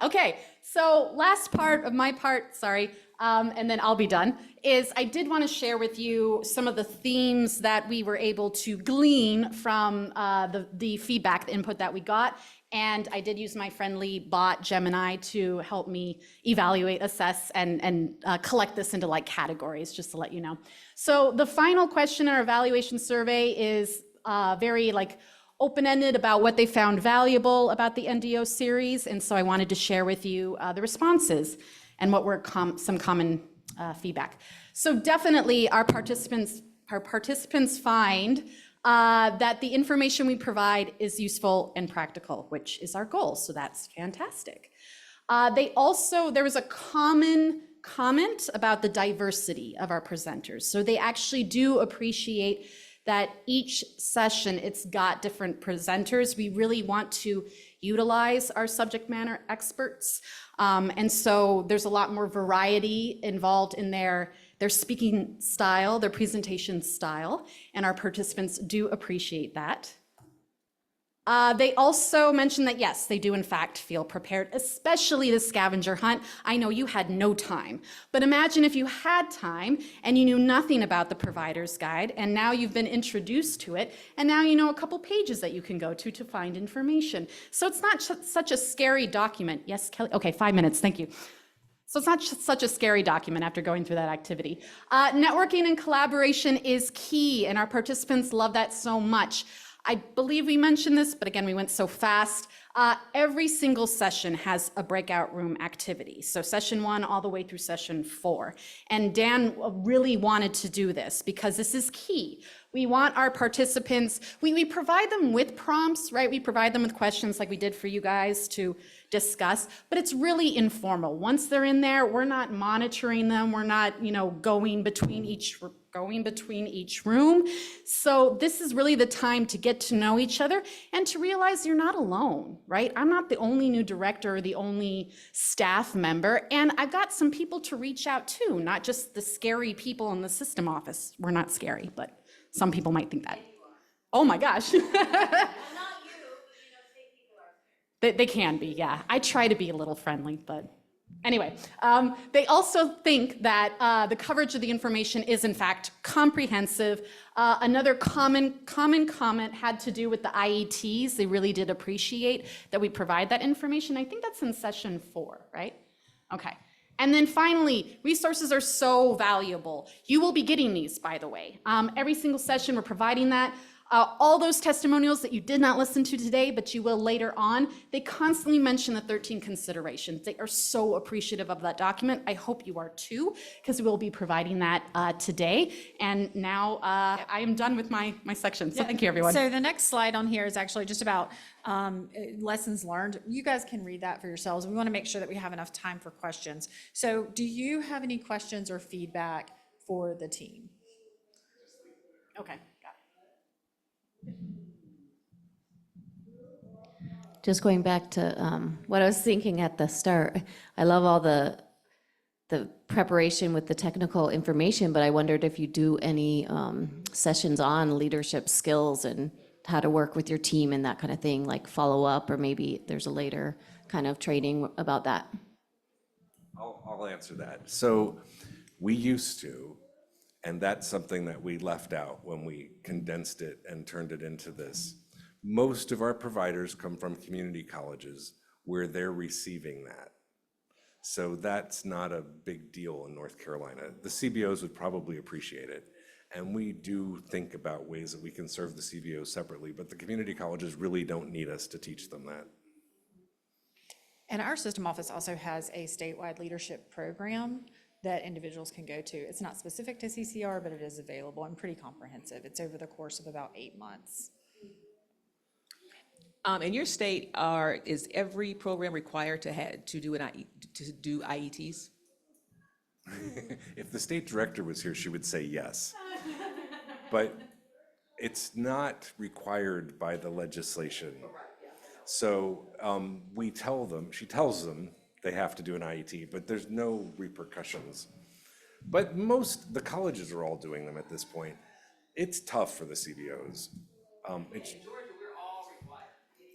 Okay, so last part of my part, sorry, and then I'll be done, is I did want to share with you some of the themes that we were able to glean from the feedback, the input that we got. And I did use my friendly bot, Gemini, to help me evaluate, assess, and collect this into like categories, just to let you know. So the final question in our evaluation survey is very like open-ended about what they found valuable about the NDO series. And so I wanted to share with you the responses and what were some common feedback. So definitely our participants find that the information we provide is useful and practical, which is our goal. So that's fantastic. There was a common comment about the diversity of our presenters. So they actually do appreciate that each session, it's got different presenters. We really want to utilize our subject matter experts. And so there's a lot more variety involved in their speaking style, their presentation style, and our participants do appreciate that. They also mentioned that, yes, they do in fact feel prepared, especially the scavenger hunt. I know you had no time, but imagine if you had time and you knew nothing about the provider's guide, and now you've been introduced to it, and now you know a couple pages that you can go to find information. So it's not such a scary document. Yes, Kelly? Okay, 5 minutes, thank you. So it's not such a scary document after going through that activity. Networking and collaboration is key, and our participants love that so much. I believe we mentioned this, but again, we went so fast. Every single session has a breakout room activity. So session 1 all the way through session 4. And Dan really wanted to do this because this is key. We want our participants, we provide them with prompts, right? We provide them with questions like we did for you guys to discuss, but it's really informal. Once they're in there, we're not monitoring them. We're not, going between each room. So this is really the time to get to know each other and to realize you're not alone, right? I'm not the only new director or the only staff member. And I've got some people to reach out to, not just the scary people in the system office. We're not scary, but some people might think that. Oh my gosh. They can be, yeah. I try to be a little friendly, but anyway. They also think that the coverage of the information is in fact comprehensive. Another common comment had to do with the IETs. They really did appreciate that we provide that information. I think that's in session 4, right? Okay. And then finally, resources are so valuable. You will be getting these, by the way. Every single session, we're providing that. All those testimonials that you did not listen to today, but you will later on, they constantly mention the 13 considerations. They are so appreciative of that document. I hope you are too, because we'll be providing that today. And now I am done with my section. So thank you, everyone. So the next slide on here is actually just about lessons learned. You guys can read that for yourselves. We want to make sure that we have enough time for questions. So do you have any questions or feedback for the team? Okay. Just going back to what I was thinking at the start, I love all the preparation with the technical information, but I wondered if you do any sessions on leadership skills and how to work with your team and that kind of thing, like follow up, or maybe there's a later kind of training about that. I'll answer that. So we used to, and that's something that we left out when we condensed it and turned it into this. Most of our providers come from community colleges where they're receiving that. So that's not a big deal in North Carolina. The CBOs would probably appreciate it. And we do think about ways that we can serve the CBOs separately, but the community colleges really don't need us to teach them that. And our system office also has a statewide leadership program that individuals can go to. It's not specific to CCR, but it is available and pretty comprehensive. It's over the course of about 8 months. In your state, is every program required to do IETs? If the state director was here, she would say yes. But it's not required by the legislation. So she tells them they have to do an IET, but there's no repercussions. But the colleges are all doing them at this point. It's tough for the CBOs.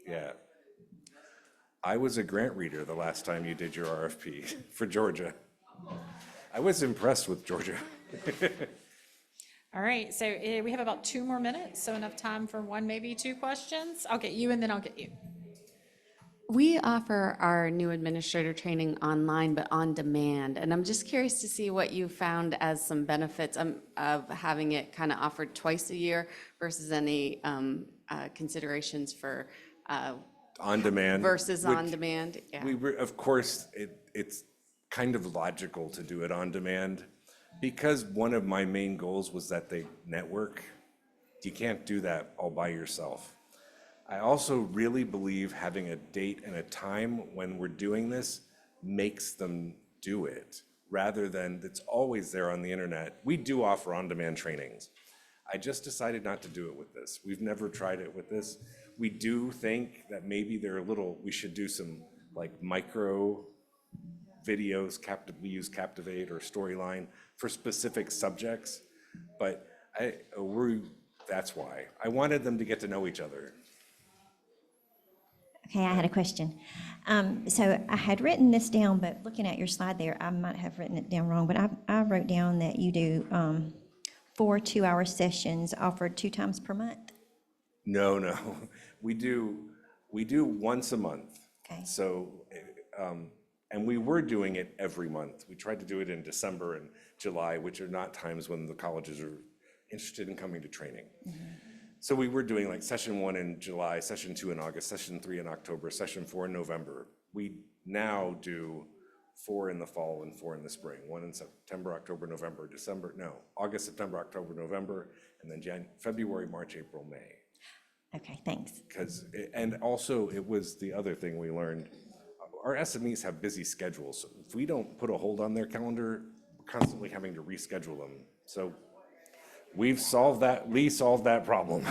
Yeah. I was a grant reader the last time you did your RFP for Georgia. I was impressed with Georgia. All right, so we have about 2 more minutes, so enough time for 1, maybe 2 questions. I'll get you and then I'll get you. We offer our new administrator training online, but on demand. And I'm just curious to see what you found as some benefits of having it kind of offered twice a year versus any considerations for On demand. versus on demand. Yeah. Of course, it's kind of logical to do it on demand because one of my main goals was that they network. You can't do that all by yourself. I also really believe having a date and a time when we're doing this makes them do it rather than it's always there on the internet. We do offer on-demand trainings. I just decided not to do it with this. We've never tried it with this. We do think that maybe we should do some like micro videos, we use Captivate or Storyline for specific subjects, but that's why. I wanted them to get to know each other. Okay, I had a question. So I had written this down, but looking at your slide there, I might have written it down wrong, but I wrote down that you do 4 2-hour sessions offered 2 times per month. No. We do once a month. Okay. So, and we were doing it every month. We tried to do it in December and July, which are not times when the colleges are interested in coming to training. So we were doing like session 1 in July, session 2 in August, session 3 in October, session 4 in November. We now do 4 in the fall and 4 in the spring, 1 in September, October, November, August, September, October, November, and then February, March, April, May. Okay, thanks. And also it was the other thing we learned, our SMEs have busy schedules. So if we don't put a hold on their calendar, we're constantly having to reschedule them. So Lee solved that problem.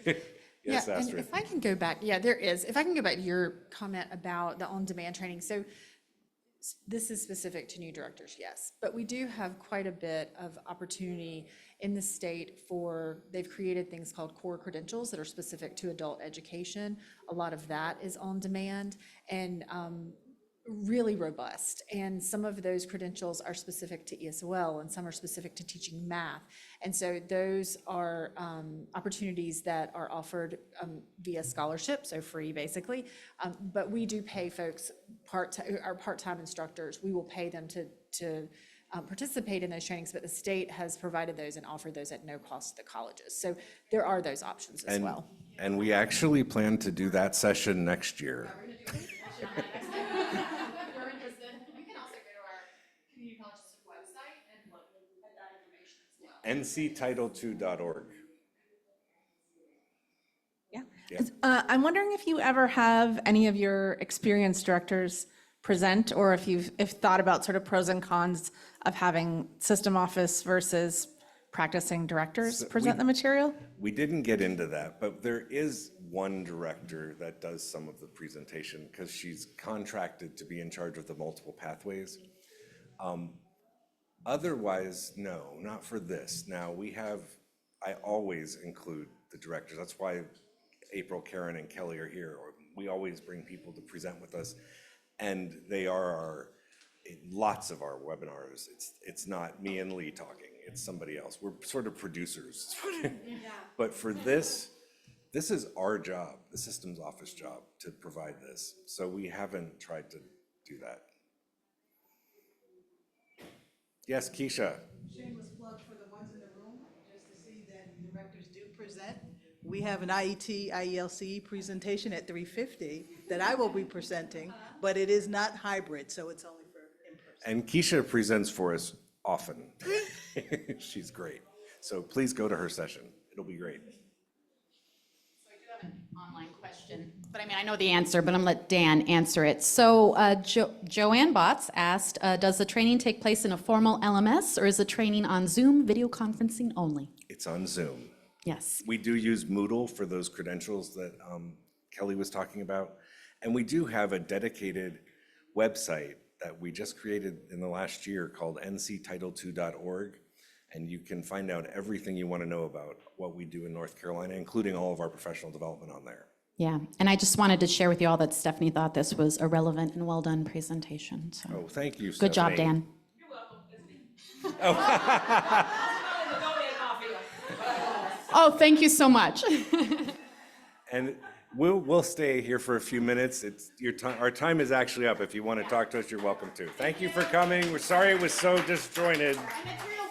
Yes, Yeah, and Astrid. if I can go back, there is. If I can go back to your comment about the on-demand training. So this is specific to new directors, yes. But we do have quite a bit of opportunity in the state they've created things called core credentials that are specific to adult education. A lot of that is on demand and really robust. And some of those credentials are specific to ESOL and some are specific to teaching math. And so those are opportunities that are offered via scholarship, so free basically. But we do pay folks, our part-time instructors, we will pay them to participate in those trainings, but the state has provided those and offered those at no cost to the colleges. So there are those options as well. And we actually plan to do that session next year. nctitle2.org. Yeah. Yeah. I'm wondering if you ever have any of your experienced directors present, or if you've thought about sort of pros and cons of having system office versus practicing directors present the material? We didn't get into that, but there is one director that does some of the presentation because she's contracted to be in charge of the multiple pathways. Otherwise, no, not for this. Now I always include the directors. That's why April, Karen, and Kelly are here. We always bring people to present with us, and they are lots of our webinars. It's not me and Lee talking, it's somebody else. We're sort of producers. But for this is our job, the systems office job, to provide this. So we haven't tried to do that. Yes, Keisha. Shameless plug for the ones in the room, just to see that directors do present. We have an IET, IELC presentation at 3:50 that I will be presenting, but it is not hybrid, so it's only for in-person. And Keisha presents for us often. She's great. So please go to her session. It'll be great. So I do have an online question, but I know the answer, but I'm gonna let Dan answer it. So Joanne Botts asked, does the training take place in a formal LMS or is the training on Zoom video conferencing only? It's on Zoom. Yes. We do use Moodle for those credentials that Kelly was talking about. And we do have a dedicated website that we just created in the last year called nctitle2.org. And you can find out everything you want to know about what we do in North Carolina, including all of our professional development on there. Yeah, and I just wanted to share with you all that Stephanie thought this was a relevant and well-done presentation, so. Oh, thank you, Good job, Stephanie. Dan. Oh, thank you so much. And we'll stay here for a few minutes. It's your time. Our time is actually up. If you want to talk to us, you're welcome to. Thank you for coming. We're sorry it was so disjointed. And it's real